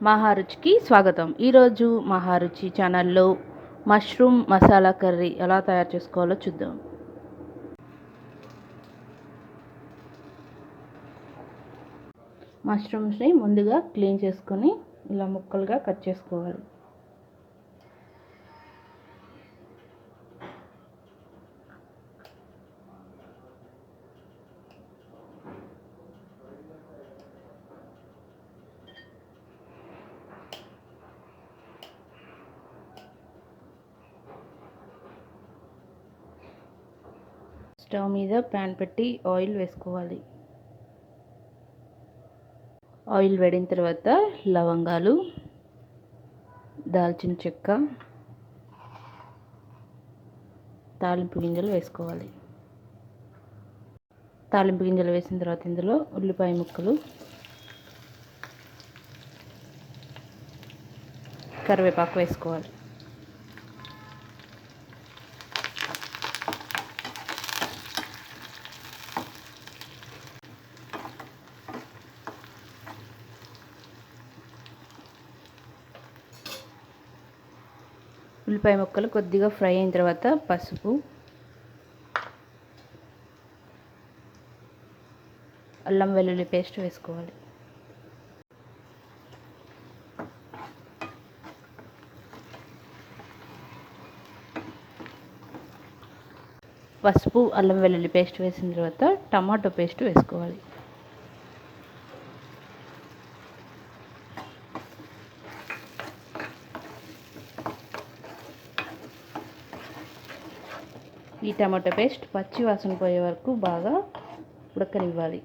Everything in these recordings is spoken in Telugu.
మహారుచికి స్వాగతం. ఈరోజు మహారుచి ఛానల్లో మష్రూమ్ మసాలా కర్రీ ఎలా తయారు చేసుకోవాలో చూద్దాం. మష్రూమ్స్ని ముందుగా క్లీన్ చేసుకొని ఇలా ముక్కలుగా కట్ చేసుకోవాలి. స్టవ్ మీద ప్యాన్ పెట్టి ఆయిల్ వేసుకోవాలి. ఆయిల్ వేడిన తర్వాత లవంగాలు, దాల్చిన చెక్క, తాలింపు గింజలు వేసుకోవాలి. తాలింపు గింజలు వేసిన తర్వాత ఇందులో ఉల్లిపాయ ముక్కలు, కరివేపాకు వేసుకోవాలి. ఉల్లిపాయ ముక్కలు కొద్దిగా ఫ్రై అయిన తర్వాత పసుపు, అల్లం వెల్లుల్లి పేస్ట్ వేసుకోవాలి. పసుపు, అల్లం వెల్లుల్లి పేస్ట్ వేసిన తర్వాత టమాటో పేస్ట్ వేసుకోవాలి. ఈ టమాటో పేస్ట్ పచ్చి వాసన పోయే వరకు బాగా ఉడకనివ్వాలి.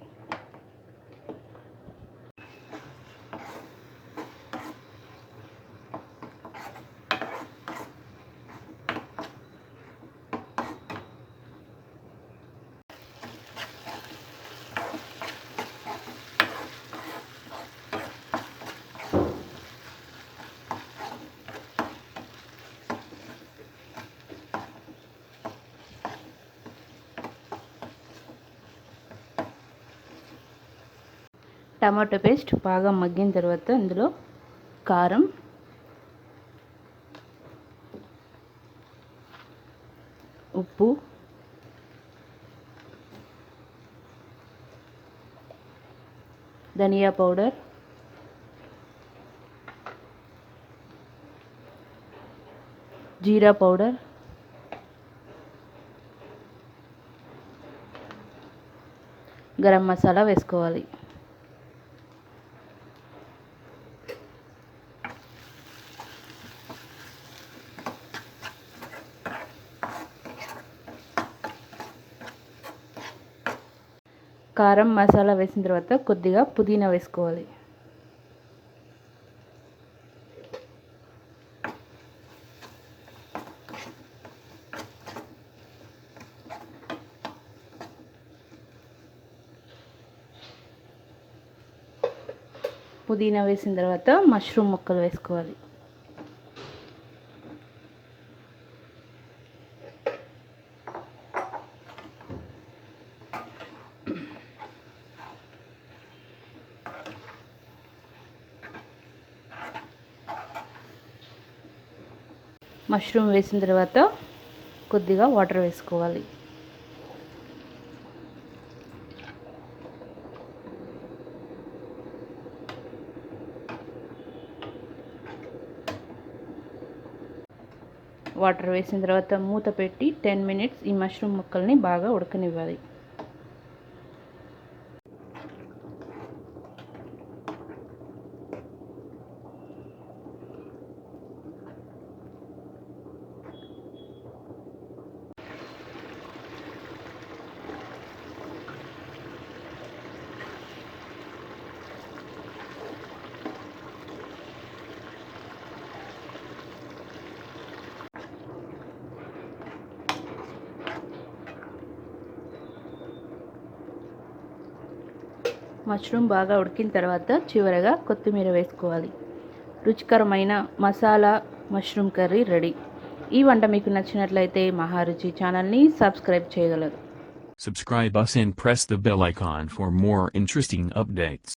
టమాటో పేస్ట్ బాగా మగ్గిన తర్వాత ఇందులో కారం, ఉప్పు, ధనియా పౌడర్, జీరా పౌడర్, గరం మసాలా వేసుకోవాలి. కారం, మసాలా వేసిన తర్వాత కొద్దిగా పుదీనా వేసుకోవాలి. పుదీనా వేసిన తర్వాత మష్రూమ్ ముక్కలు వేసుకోవాలి. మష్రూమ్ వేసిన తర్వాత కొద్దిగా వాటర్ వేసుకోవాలి. వాటర్ వేసిన తర్వాత మూత పెట్టి 10 మినిట్స్ ఈ మష్రూమ్ ముక్కల్ని బాగా ఉడకనివ్వాలి. మష్రూమ్ బాగా ఉడికిన తర్వాత చివరగా కొత్తిమీర వేసుకోవాలి. రుచికరమైన మసాలా మష్రూమ్ కర్రీ రెడీ. ఈ వంట మీకు నచ్చినట్లయితే మహారుచి ఛానల్ని సబ్స్క్రైబ్ చేయగలరు. Subscribe us and press the bell icon for more interesting updates.